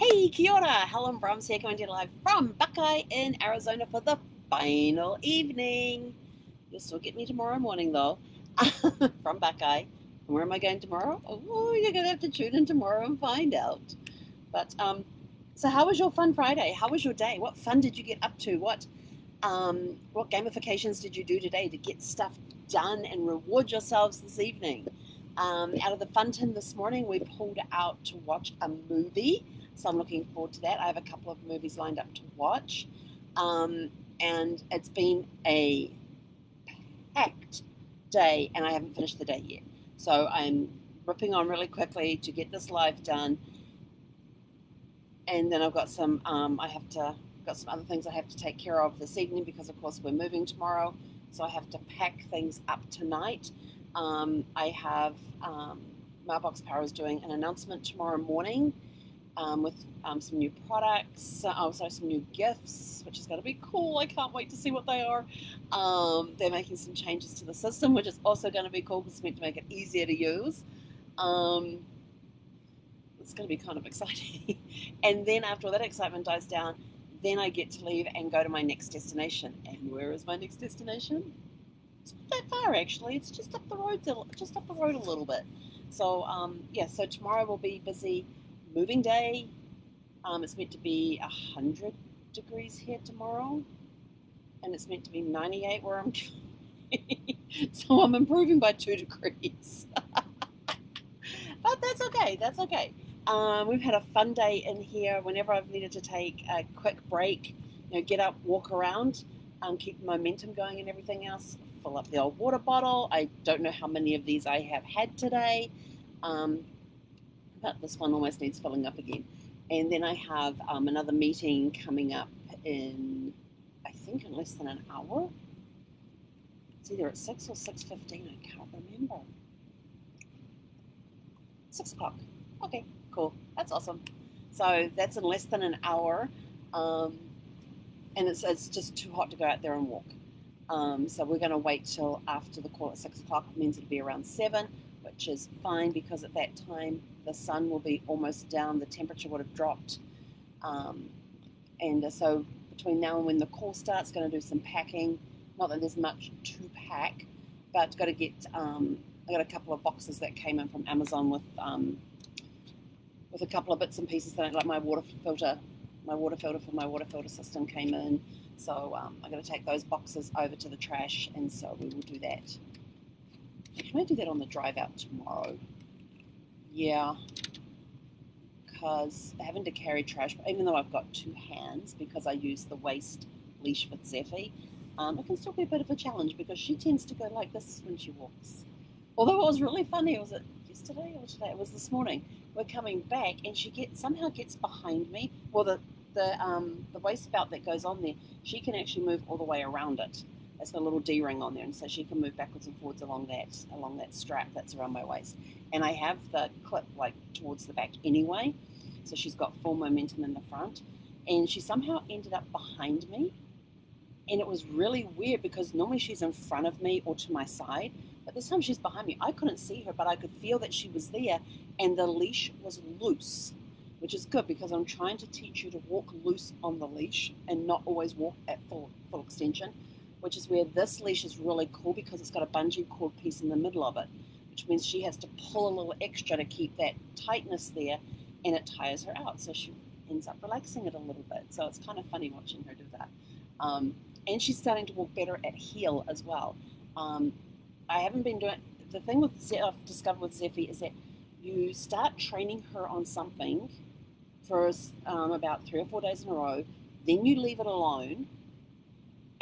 Hey, kia ora! Helen Brahms here, coming to you live from Buckeye in Arizona for the final evening. You'll still get me tomorrow morning, though, from Buckeye. And where am I going tomorrow? Oh, you're going to have to tune in tomorrow and find out. But, so how was your fun Friday? How was your day? What fun did you get up to? What gamifications did you do today to get stuff done and reward yourselves this evening? Out of the fun tin this morning, we pulled out to watch a movie. So I'm looking forward to that. I have a couple of movies lined up to watch. And it's been a packed day, and I haven't finished the day yet. So I'm ripping on really quickly to get this live done. And then I've got got some other things I have to take care of this evening because, of course, we're moving tomorrow. So I have to pack things up tonight. I have Mailbox Power is doing an announcement tomorrow morning with some new products, also some new gifts, which is going to be cool. I can't wait to see what they are. They're making some changes to the system, which is also going to be cool because it's meant to make it easier to use. It's going to be kind of exciting. And then after all that excitement dies down, then I get to leave and go to my next destination. And where is my next destination? It's not that far, actually. It's just up the road, a little bit. So so tomorrow will be busy moving day. It's meant to be 100 degrees here tomorrow, and it's meant to be 98 where I'm going. So I'm improving by 2 degrees. But that's okay. That's okay. We've had a fun day in here. Whenever I've needed to take a quick break, get up, walk around, keep the momentum going and everything else, fill up the old water bottle. I don't know how many of these I have had today, but this one almost needs filling up again. And then I have another meeting coming up in, I think, in less than an hour. It's either at 6 or 6:15. I can't remember. 6 o'clock. Okay, cool. That's awesome. So that's in less than an hour. And it's just too hot to go out there and walk. So we're going to wait till after the call at 6 o'clock. It means it'll be around 7, which is fine because at that time the sun will be almost down. The temperature would have dropped. So between now and when the call starts, going to do some packing. Not that there's much to pack, but got to get. I got a couple of boxes that came in from Amazon with a couple of bits and pieces that like my water filter for my water filter system came in. So I'm going to take those boxes over to the trash, and so we will do that. I may do that on the drive out tomorrow. Yeah, because having to carry trash, even though I've got 2 hands because I use the waist leash with Zeffie, it can still be a bit of a challenge because she tends to go like this when she walks. Although it was really funny, was it yesterday or today? It was this morning. We're coming back, and she somehow gets behind me. Well, the waist belt that goes on there, she can actually move all the way around it. It's got a little D-ring on there, and so she can move backwards and forwards along that strap that's around my waist. And I have the clip like towards the back anyway, so she's got full momentum in the front. And she somehow ended up behind me, and it was really weird because normally she's in front of me or to my side, but this time she's behind me. I couldn't see her, but I could feel that she was there, and the leash was loose, which is good because I'm trying to teach you to walk loose on the leash and not always walk at full extension, which is where this leash is really cool because it's got a bungee cord piece in the middle of it, which means she has to pull a little extra to keep that tightness there, and it tires her out. So she ends up relaxing it a little bit. So it's kind of funny watching her do that. And she's starting to walk better at heel as well. I haven't been doing the thing I've discovered with Zeffie is that you start training her on something for about 3 or 4 days in a row, then you leave it alone,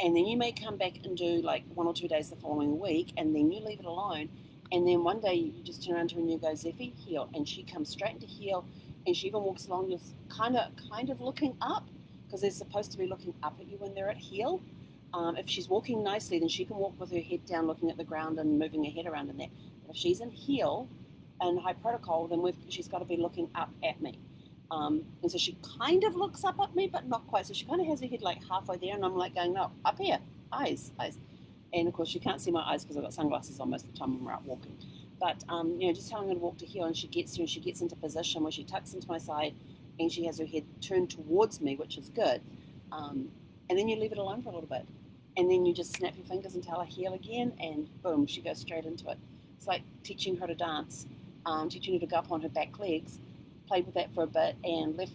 and then you may come back and do like 1 or 2 days the following week, and then you leave it alone, and then one day you just turn around to her and you go, Zeffie, heel, and she comes straight into heel, and she even walks along just kind of looking up, because they're supposed to be looking up at you when they're at heel. If she's walking nicely, then she can walk with her head down, looking at the ground and moving her head around in there. But if she's in heel and high protocol, then she's got to be looking up at me. And so she kind of looks up at me, but not quite. So she kind of has her head like halfway there, and I'm like going, no, up here, eyes. And of course, she can't see my eyes because I've got sunglasses on most of the time when we're out walking. But just telling her to walk to heel, and she gets into position where she tucks into my side, and she has her head turned towards me, which is good. And then you leave it alone for a little bit. And then you just snap your fingers and tell her heel again, and boom, she goes straight into it. It's like teaching her to dance, teaching her to go up on her back legs. Played with that for a bit and left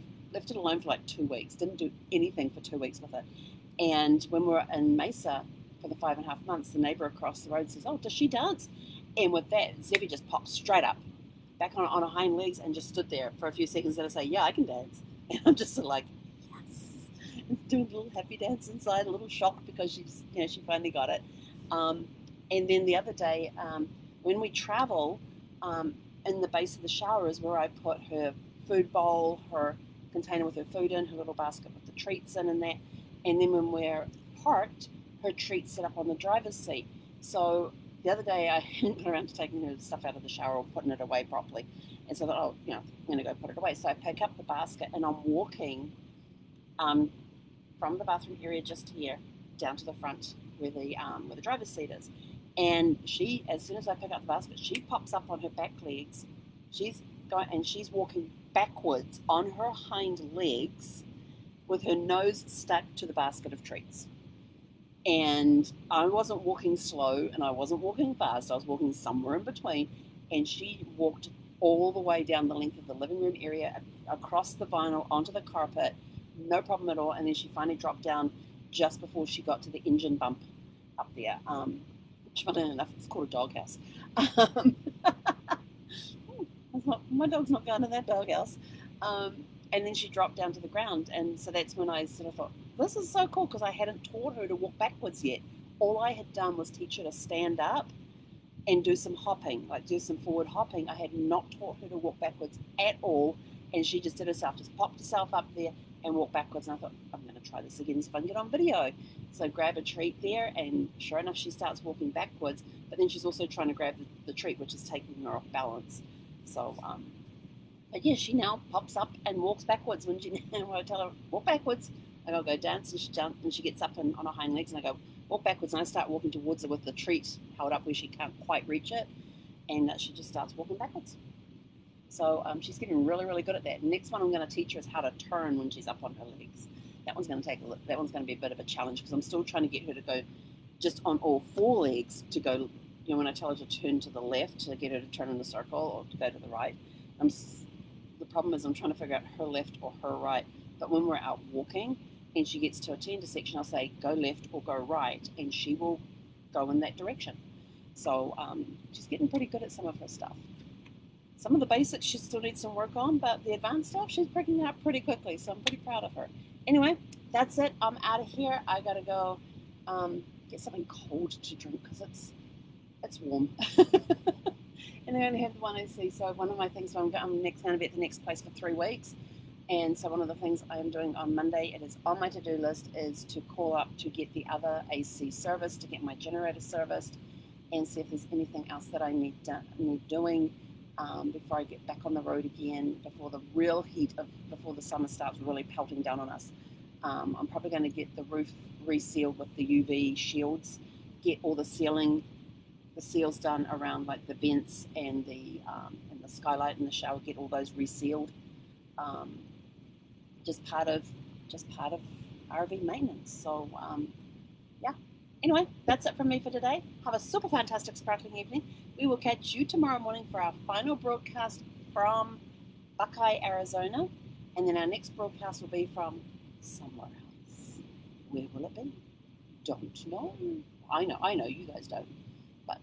it alone for like 2 weeks. Didn't do anything for 2 weeks with it. And when we were in Mesa for the 5.5 months, the neighbor across the road says, "Oh, does she dance?" And with that, Zevy just popped straight up, back on her hind legs, and just stood there for a few seconds. And I say, "Yeah, I can dance." And I'm just sort of like, yes, doing a little happy dance inside, a little shocked because she finally got it. And then the other day, when we travel, in the base of the shower is where I put her food bowl, her container with her food in, her little basket with the treats in, and that. And then when we're parked, her treats sit up on the driver's seat. So the other day I hadn't got around to taking her stuff out of the shower or putting it away properly. And so I thought, I'm going to go put it away. So I pick up the basket and I'm walking from the bathroom area just here down to the front where the driver's seat is. And she, as soon as I pick up the basket, she pops up on her back legs. She's walking backwards on her hind legs with her nose stuck to the basket of treats. And I wasn't walking slow and I wasn't walking fast. I was walking somewhere in between. And she walked all the way down the length of the living room area, across the vinyl, onto the carpet, no problem at all. And then she finally dropped down just before she got to the engine bump up there. Which, funny enough, it's called a doghouse. My dog's not going to that doghouse. And then she dropped down to the ground. And so that's when I sort of thought, this is so cool, because I hadn't taught her to walk backwards yet. All I had done was teach her to stand up and do some hopping, like do some forward hopping. I had not taught her to walk backwards at all. And she just did herself, just popped herself up there and walked backwards. And I thought, I'm going to try this again, so if I can get on video. So I grab a treat there, and sure enough, she starts walking backwards. But then she's also trying to grab the treat, which is taking her off balance. So, but yeah, she now pops up and walks backwards when I tell her, walk backwards. I go dance, and she gets up on her hind legs, and I go, walk backwards, and I start walking towards her with the treat held up where she can't quite reach it, and she just starts walking backwards. So she's getting really, really good at that. Next one I'm going to teach her is how to turn when she's up on her legs. That one's going to be a bit of a challenge, because I'm still trying to get her to go just on all four legs, to go, when I tell her to turn to the left, to get her to turn in a circle, or to go to the right. The problem is I'm trying to figure out her left or her right. But when we're out walking and she gets to a T intersection, I'll say, go left or go right, and she will go in that direction. So she's getting pretty good at some of her stuff. Some of the basics she still needs some work on, but the advanced stuff she's picking up pretty quickly, so I'm pretty proud of her. Anyway, that's it. I'm out of here. I got to go get something cold to drink, because it's warm. And I only have the one AC, so one of my things, I'm going to be at the next place for 3 weeks. And so one of the things I am doing on Monday, it is on my to-do list, is to call up to get the other AC serviced, to get my generator serviced, and see if there's anything else that I need doing before I get back on the road again, before the real heat before the summer starts really pelting down on us. I'm probably going to get the roof resealed with the UV shields, get all the seals done around like the vents and the skylight in the shower, get all those resealed. Just part of RV maintenance. So yeah. Anyway, that's it from me for today. Have a super fantastic sparkling evening. We will catch you tomorrow morning for our final broadcast from Buckeye, Arizona, and then our next broadcast will be from somewhere else. Where will it be? Don't know. I know you guys don't, but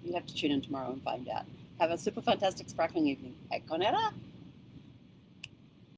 you'll have to tune in tomorrow and find out. Have a super fantastic sparkling evening. Ekonera.